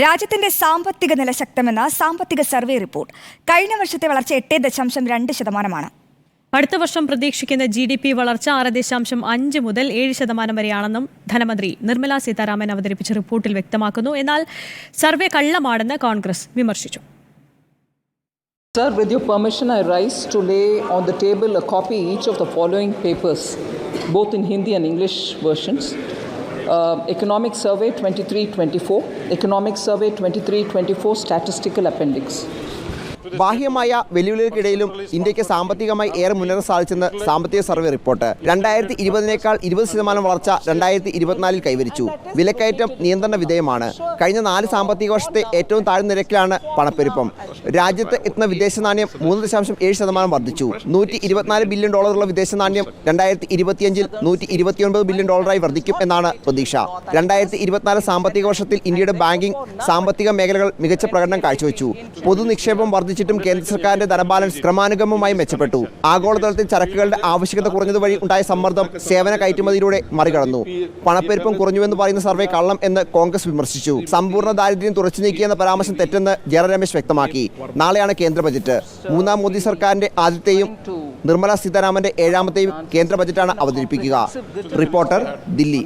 രാജ്യത്തിന്റെ സാമ്പത്തിക നില ശക്തമെന്ന സാമ്പത്തിക സർവേ റിപ്പോർട്ട്. കഴിഞ്ഞ വർഷത്തെ വളർച്ച 8.2%. അടുത്ത വർഷം പ്രതീക്ഷിക്കുന്ന GDP വളർച്ച 6.5 മുതൽ 7% വരെയാണെന്നും ധനമന്ത്രി നിർമ്മല സീതാരാമൻ അവതരിപ്പിച്ച റിപ്പോർട്ടിൽ വ്യക്തമാക്കുന്നു. എന്നാൽ സർവേ കള്ളമാണെന്ന് കോൺഗ്രസ് വിമർശിച്ചു. Sir, with your permission, I rise to lay on the table a copy each of the following papers, both in Hindi and English versions. Economic Survey 23-24, Economic Survey 23-24 Statistical Appendix. ബാഹ്യമായ വെല്ലുവിളികൾക്കിടയിലും ഇന്ത്യക്ക് സാമ്പത്തികമായി ഏറെ മുന്നേറാൻ സാധിച്ചെന്ന് സാമ്പത്തിക survey report. 2020-നേക്കാൾ 20% വളർച്ച 2024 കൈവരിച്ചു. വിലക്കയറ്റം നിയന്ത്രണ വിധേയമാണ്. കഴിഞ്ഞ 4 സാമ്പത്തിക വർഷത്തെ ഏറ്റവും താഴ്ന്ന നിരക്കിലാണ് പണപ്പെരുപ്പം. രാജ്യത്ത് എത്തുന്ന വിദേശ നാണ്യം 3.7% വർദ്ധിച്ചു. $124 ബില്യൺ ഉള്ള വിദേശ നാണ്യം 2025-ൽ $129 ബില്യൺ വർദ്ധിക്കും എന്നാണ് പ്രതീക്ഷ. 2024 സാമ്പത്തിക വർഷത്തിൽ ഇന്ത്യയുടെ ബാങ്കിംഗ്, സാമ്പത്തിക മേഖലകൾ മികച്ച പ്രകടനം കാഴ്ചവെച്ചു. പൊതുനിക്ഷേപം വർദ്ധിച്ചിട്ടും കേന്ദ്ര സർക്കാരിന്റെ ധനബാലൻസ് ക്രമാനുഗമമായി മെച്ചപ്പെട്ടു. ആഗോളതലത്തിൽ ചരക്കുകളുടെ ആവശ്യകത കുറഞ്ഞതുവഴി ഉണ്ടായ സമ്മർദ്ദം സേവന കയറ്റുമതിയിലൂടെ മറികടന്നു. പണപ്പെരുപ്പം കുറഞ്ഞുവെന്ന് പറയുന്ന സർവേ കള്ളം എന്ന് കോൺഗ്രസ് വിമർശിച്ചു. സമ്പൂർണ്ണ ദാരിദ്ര്യം തുറച്ചു നീക്കിയെന്ന പരാമർശം തെറ്റെന്ന് ജയറാം രമേശ് വ്യക്തമാക്കി. നാളെയാണ് കേന്ദ്ര ബജറ്റ്. 3ാം മോദി സർക്കാരിന്റെ ആദ്യത്തെയും നിർമ്മല സീതാരാമന്റെ 7ാമത്തെയും കേന്ദ്ര ബജറ്റാണ് അവതരിപ്പിക്കുക. റിപ്പോർട്ടർ, ദില്ലി.